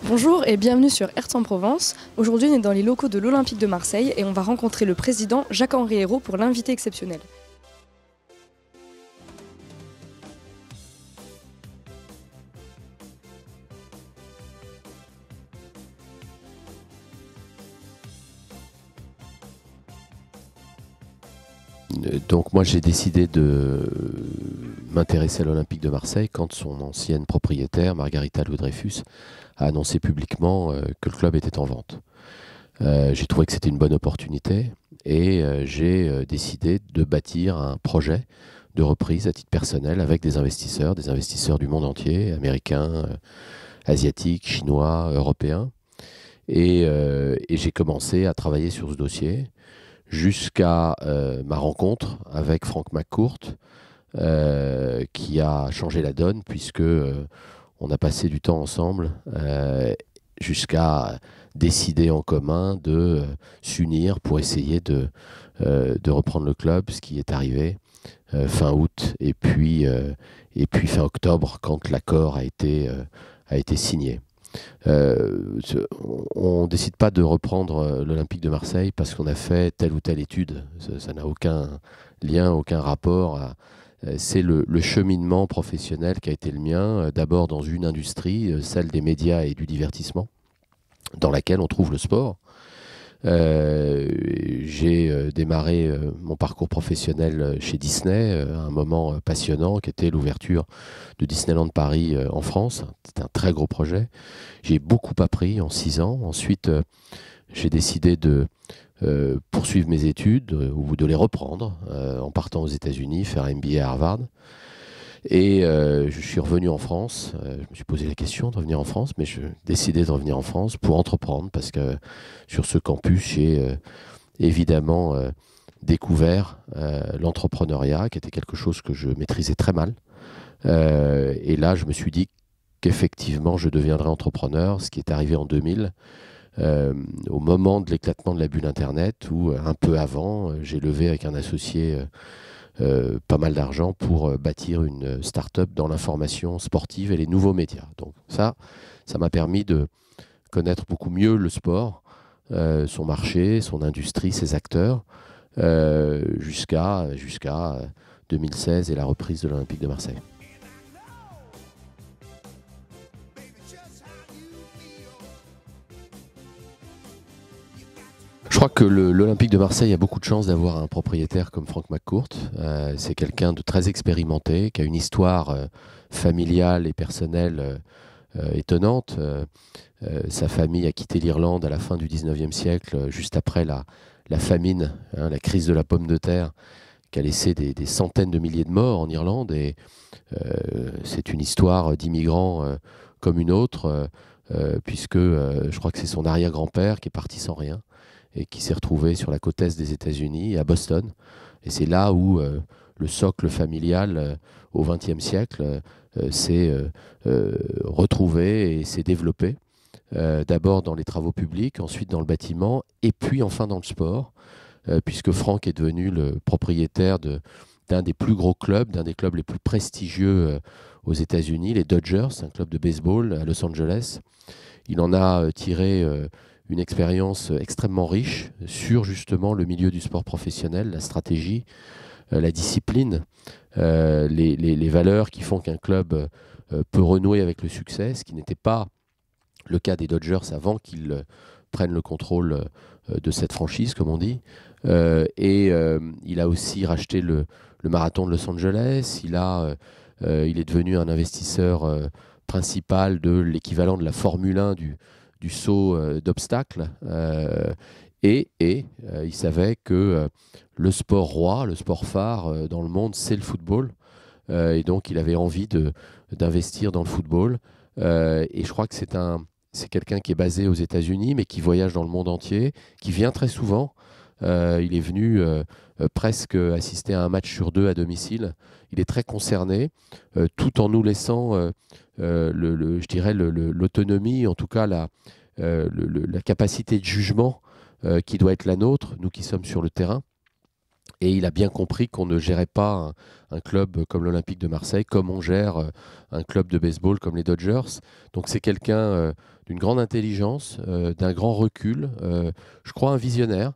Bonjour et bienvenue sur Aix-en-Provence. Aujourd'hui, on est dans les locaux de l'Olympique de Marseille et on va rencontrer le président Jacques-Henri Hérault pour l'invité exceptionnel. Donc moi j'ai décidé de m'intéresser à l'Olympique de Marseille quand son ancienne propriétaire, Margarita Louis-Dreyfus, a annoncé publiquement que le club était en vente. J'ai trouvé que c'était une bonne opportunité et j'ai décidé de bâtir un projet de reprise à titre personnel avec des investisseurs du monde entier, américains, asiatiques, chinois, européens. Et j'ai commencé à travailler sur ce dossier jusqu'à ma rencontre avec Frank McCourt, qui a changé la donne puisque on a passé du temps ensemble jusqu'à décider en commun de s'unir pour essayer de reprendre le club, ce qui est arrivé fin août et puis fin octobre quand l'accord a été signé. On ne décide pas de reprendre l'Olympique de Marseille parce qu'on a fait telle ou telle étude. Ça n'a aucun lien, aucun rapport. C'est le cheminement professionnel qui a été le mien, d'abord dans une industrie, celle des médias et du divertissement, dans laquelle on trouve le sport. J'ai démarré mon parcours professionnel chez Disney, un moment passionnant qui était l'ouverture de Disneyland Paris en France. C'était un très gros projet. J'ai beaucoup appris en 6 ans. Ensuite, j'ai décidé de poursuivre mes études ou de les reprendre en partant aux États-Unis, faire un MBA à Harvard. Et je suis revenu en France. Je me suis posé la question de revenir en France, mais je décidé de revenir en France pour entreprendre parce que sur ce campus, j'ai évidemment découvert l'entrepreneuriat, qui était quelque chose que je maîtrisais très mal. Et là, je me suis dit qu'effectivement, je deviendrais entrepreneur, ce qui est arrivé en 2000, au moment de l'éclatement de la bulle Internet, où un peu avant, j'ai levé avec un associé pas mal d'argent pour bâtir une start-up dans l'information sportive et les nouveaux médias. Donc ça m'a permis de connaître beaucoup mieux le sport, son marché, son industrie, ses acteurs, jusqu'à 2016 et la reprise de l'Olympique de Marseille. Je crois que l'Olympique de Marseille a beaucoup de chance d'avoir un propriétaire comme Frank McCourt. C'est quelqu'un de très expérimenté, qui a une histoire familiale et personnelle étonnante. Sa famille a quitté l'Irlande à la fin du 19e siècle, juste après la famine, la crise de la pomme de terre, qui a laissé des centaines de milliers de morts en Irlande. Et c'est une histoire d'immigrants comme une autre, puisque je crois que c'est son arrière-grand-père qui est parti sans rien et qui s'est retrouvé sur la côte est des États-Unis, à Boston. Et c'est là où le socle familial au XXe siècle s'est retrouvé et s'est développé. D'abord dans les travaux publics, ensuite dans le bâtiment, et puis enfin dans le sport, puisque Frank est devenu le propriétaire d'un des plus gros clubs, d'un des clubs les plus prestigieux aux États-Unis, les Dodgers, un club de baseball à Los Angeles. Il en a tiré une expérience extrêmement riche sur justement le milieu du sport professionnel, la stratégie, la discipline, les valeurs qui font qu'un club peut renouer avec le succès, ce qui n'était pas le cas des Dodgers avant qu'ils prennent le contrôle de cette franchise, comme on dit. Il a aussi racheté le marathon de Los Angeles. Il est devenu un investisseur principal de l'équivalent de la Formule 1 du saut d'obstacles. Il savait que le sport roi, le sport phare dans le monde, c'est le football. Et donc, il avait envie d'investir dans le football. Et je crois que c'est quelqu'un qui est basé aux États-Unis, mais qui voyage dans le monde entier, qui vient très souvent. Il est venu presque assister à un match sur 2 à domicile. Il est très concerné, tout en nous laissant, je dirais, l'autonomie, en tout cas la capacité de jugement qui doit être la nôtre, nous qui sommes sur le terrain. Et il a bien compris qu'on ne gérait pas un club comme l'Olympique de Marseille, comme on gère un club de baseball comme les Dodgers. Donc c'est quelqu'un d'une grande intelligence, d'un grand recul, je crois un visionnaire,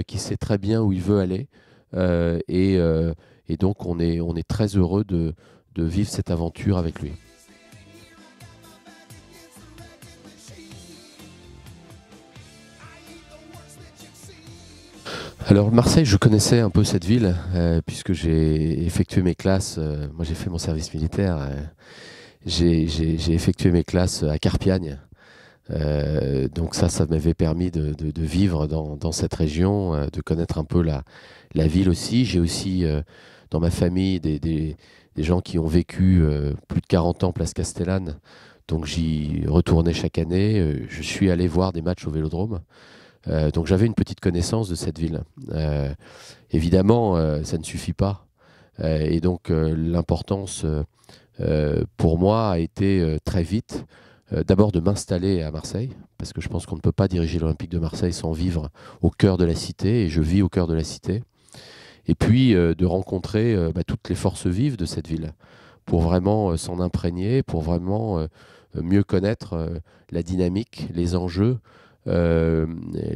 qui sait très bien où il veut aller. Euh, et, euh, et donc on est très heureux de vivre cette aventure avec lui. Alors Marseille, je connaissais un peu cette ville puisque j'ai effectué mes classes. Moi, j'ai fait mon service militaire. J'ai effectué mes classes à Carpiagne. Donc ça m'avait permis de vivre dans cette région, de connaître un peu la ville aussi. J'ai aussi dans ma famille des gens qui ont vécu plus de 40 ans place Castellane. Donc j'y retournais chaque année. Je suis allé voir des matchs au Vélodrome. Donc j'avais une petite connaissance de cette ville. Évidemment, ça ne suffit pas. Et donc l'importance pour moi a été très vite d'abord de m'installer à Marseille, parce que je pense qu'on ne peut pas diriger l'Olympique de Marseille sans vivre au cœur de la cité, et je vis au cœur de la cité. Et puis de rencontrer toutes les forces vives de cette ville, pour vraiment s'en imprégner, pour vraiment mieux connaître la dynamique, les enjeux, euh,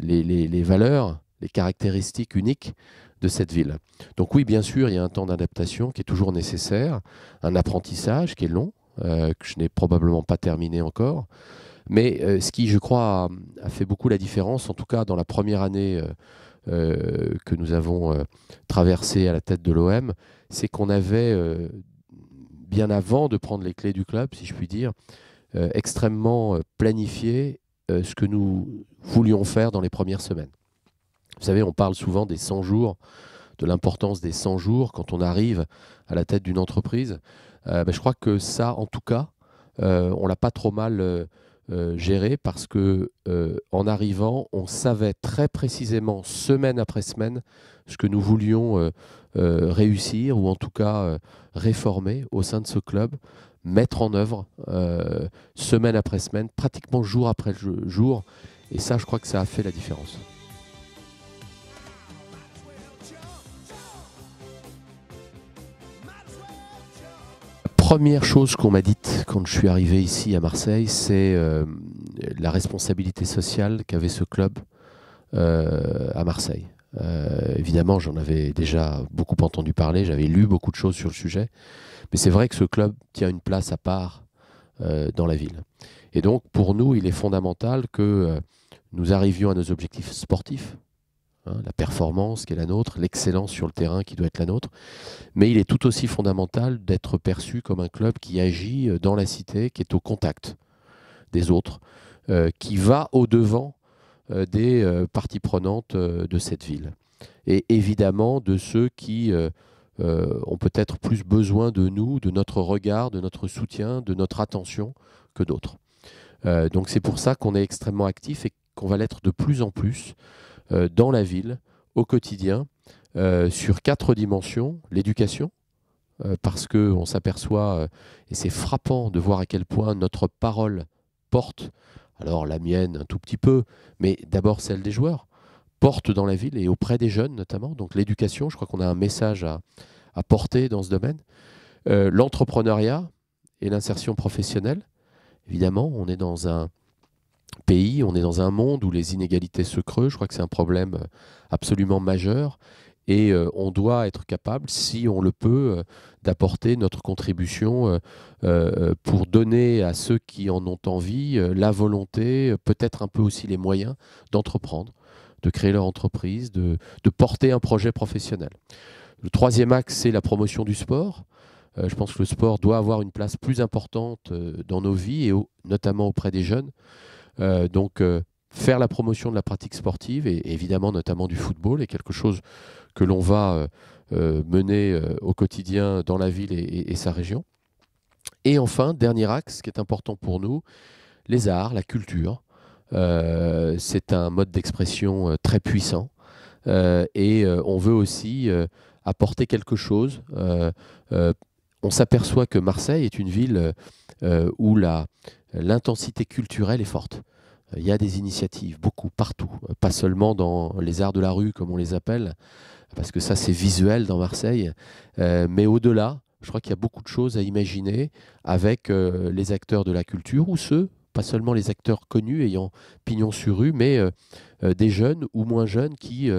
les valeurs, les caractéristiques uniques de cette ville. Donc oui, bien sûr, il y a un temps d'adaptation qui est toujours nécessaire, un apprentissage qui est long, que je n'ai probablement pas terminé encore. Mais ce qui, je crois, a fait beaucoup la différence, en tout cas dans la première année que nous avons traversée à la tête de l'OM, c'est qu'on avait, bien avant de prendre les clés du club, si je puis dire, extrêmement planifié ce que nous voulions faire dans les premières semaines. Vous savez, on parle souvent des 100 jours, de l'importance des 100 jours quand on arrive à la tête d'une entreprise. Je crois que ça, en tout cas, on l'a pas trop mal géré parce que en arrivant, on savait très précisément, semaine après semaine, ce que nous voulions réussir ou en tout cas réformer au sein de ce club, mettre en œuvre semaine après semaine, pratiquement jour après jour. Et ça, je crois que ça a fait la différence. Première chose qu'on m'a dite quand je suis arrivé ici à Marseille, c'est la responsabilité sociale qu'avait ce club à Marseille. Évidemment, j'en avais déjà beaucoup entendu parler, j'avais lu beaucoup de choses sur le sujet, mais c'est vrai que ce club tient une place à part dans la ville. Et donc, pour nous, il est fondamental que nous arrivions à nos objectifs sportifs, la performance qui est la nôtre, l'excellence sur le terrain qui doit être la nôtre. Mais il est tout aussi fondamental d'être perçu comme un club qui agit dans la cité, qui est au contact des autres, qui va au-devant des parties prenantes de cette ville. Et évidemment de ceux qui ont peut-être plus besoin de nous, de notre regard, de notre soutien, de notre attention que d'autres. Donc c'est pour ça qu'on est extrêmement actif et qu'on va l'être de plus en plus dans la ville, au quotidien, sur 4 dimensions. L'éducation, parce qu'on s'aperçoit, et c'est frappant de voir à quel point notre parole porte, alors la mienne un tout petit peu, mais d'abord celle des joueurs, porte dans la ville et auprès des jeunes notamment. Donc l'éducation, je crois qu'on a un message à porter dans ce domaine. L'entrepreneuriat et l'insertion professionnelle, évidemment, on est dans un pays, on est dans un monde où les inégalités se creusent. Je crois que c'est un problème absolument majeur. Et on doit être capable, si on le peut, d'apporter notre contribution pour donner à ceux qui en ont envie la volonté, peut-être un peu aussi les moyens d'entreprendre, de créer leur entreprise, de porter un projet professionnel. Le troisième axe, c'est la promotion du sport. Je pense que le sport doit avoir une place plus importante dans nos vies, et notamment auprès des jeunes. Donc, faire la promotion de la pratique sportive, et évidemment notamment du football, est quelque chose que l'on va mener au quotidien dans la ville et sa région. Et enfin, dernier axe qui est important pour nous, les arts, la culture. C'est un mode d'expression très puissant et on veut aussi apporter quelque chose. On s'aperçoit que Marseille est une ville où l'intensité culturelle est forte. Il y a des initiatives, beaucoup, partout, pas seulement dans les arts de la rue, comme on les appelle, parce que ça c'est visuel dans Marseille, mais au-delà, je crois qu'il y a beaucoup de choses à imaginer avec les acteurs de la culture ou ceux, pas seulement les acteurs connus ayant pignon sur rue, mais des jeunes ou moins jeunes qui,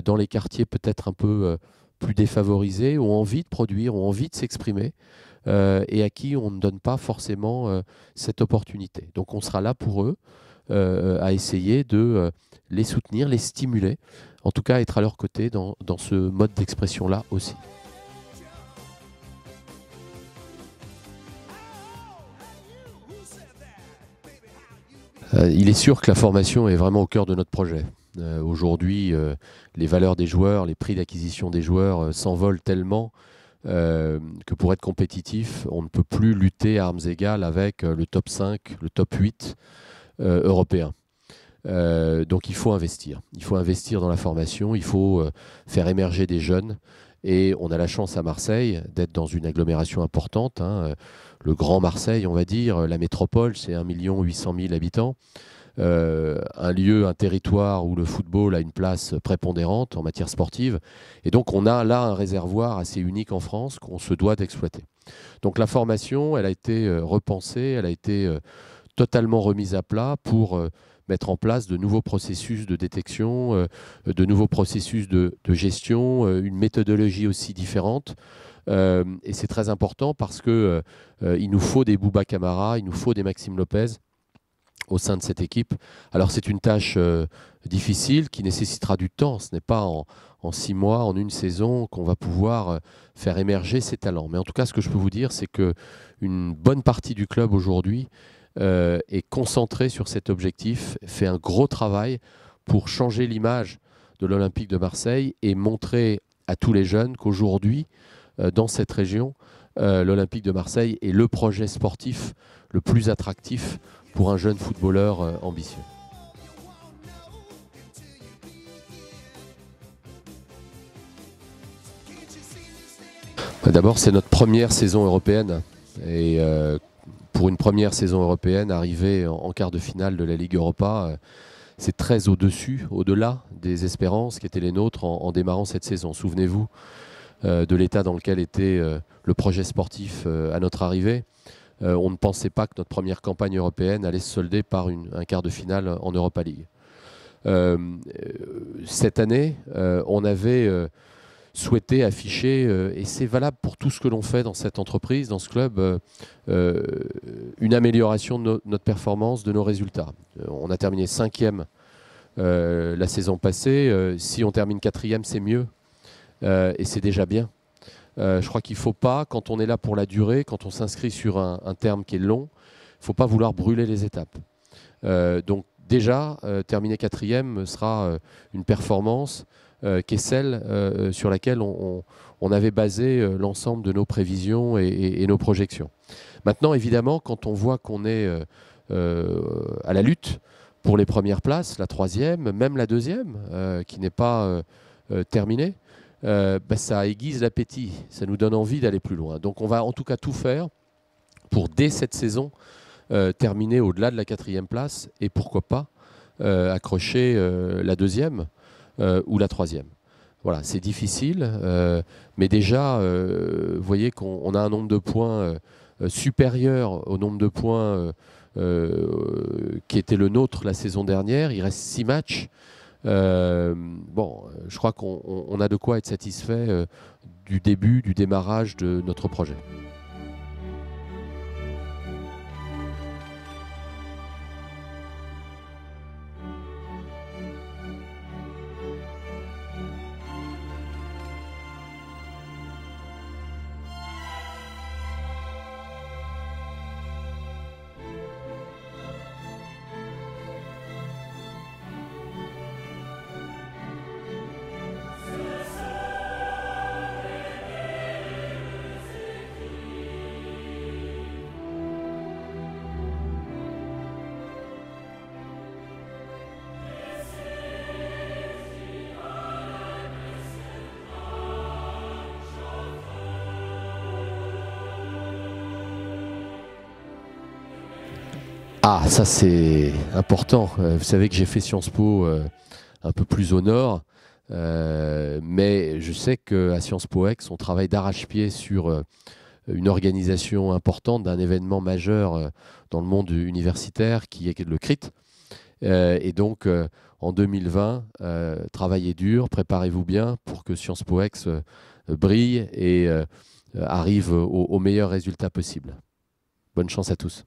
dans les quartiers peut-être un peu plus défavorisés, ont envie de produire, ont envie de s'exprimer et à qui on ne donne pas forcément cette opportunité. Donc on sera là pour eux à essayer de les soutenir, les stimuler, en tout cas être à leur côté dans ce mode d'expression-là aussi. Il est sûr que la formation est vraiment au cœur de notre projet. Aujourd'hui, les valeurs des joueurs, les prix d'acquisition des joueurs s'envolent tellement que pour être compétitif, on ne peut plus lutter à armes égales avec le top 5, le top 8 européen. Donc il faut investir. Il faut investir dans la formation, il faut faire émerger des jeunes. Et on a la chance à Marseille d'être dans une agglomération importante, hein, le Grand Marseille, on va dire. La métropole, c'est 1 800 000 habitants. Un lieu, un territoire où le football a une place prépondérante en matière sportive. Et donc on a là un réservoir assez unique en France qu'on se doit d'exploiter. Donc la formation, elle a été repensée, elle a été totalement remise à plat pour mettre en place de nouveaux processus de détection, de nouveaux processus de gestion, une méthodologie aussi différente. Et c'est très important parce que il nous faut des Bouba Camara, il nous faut des Maxime Lopez au sein de cette équipe. Alors c'est une tâche difficile qui nécessitera du temps. Ce n'est pas en 6 mois, en une saison qu'on va pouvoir faire émerger ces talents. Mais en tout cas, ce que je peux vous dire, c'est qu'une bonne partie du club aujourd'hui est concentrée sur cet objectif, fait un gros travail pour changer l'image de l'Olympique de Marseille et montrer à tous les jeunes qu'aujourd'hui, dans cette région, l'Olympique de Marseille est le projet sportif le plus attractif pour un jeune footballeur ambitieux. D'abord, c'est notre première saison européenne. Et pour une première saison européenne, arriver en quart de finale de la Ligue Europa, c'est très au-dessus, au-delà des espérances qui étaient les nôtres en démarrant cette saison. Souvenez-vous de l'état dans lequel était le projet sportif à notre arrivée. On ne pensait pas que notre première campagne européenne allait se solder par un quart de finale en Europa League. Cette année, on avait souhaité afficher, et c'est valable pour tout ce que l'on fait dans cette entreprise, dans ce club, une amélioration de notre performance, de nos résultats. On a terminé 5e la saison passée. Si on termine 4e, c'est mieux. Et c'est déjà bien. Je crois qu'il ne faut pas, quand on est là pour la durée, quand on s'inscrit sur un terme qui est long, il ne faut pas vouloir brûler les étapes. Donc déjà, terminer 4e sera une performance qui est celle sur laquelle on avait basé l'ensemble de nos prévisions et nos projections. Maintenant, évidemment, quand on voit qu'on est à la lutte pour les premières places, la 3e, même la 2e, qui n'est pas terminée, ça aiguise l'appétit, ça nous donne envie d'aller plus loin. Donc on va en tout cas tout faire pour, dès cette saison, terminer au-delà de la 4e place et pourquoi pas accrocher la 2e ou la 3e. Voilà, c'est difficile, mais déjà, vous voyez qu'on a un nombre de points supérieur au nombre de points qui était le nôtre la saison dernière. Il reste 6 matchs. Bon, je crois qu'on a de quoi être satisfait du début, du démarrage de notre projet. Ah, ça c'est important. Vous savez que j'ai fait Sciences Po un peu plus au nord. Mais je sais qu'à Sciences Po Aix, on travaille d'arrache-pied sur une organisation importante d'un événement majeur dans le monde universitaire qui est le CRIT. Et donc, en 2020, travaillez dur, préparez-vous bien pour que Sciences Po Aix brille et arrive au meilleur résultat possible. Bonne chance à tous.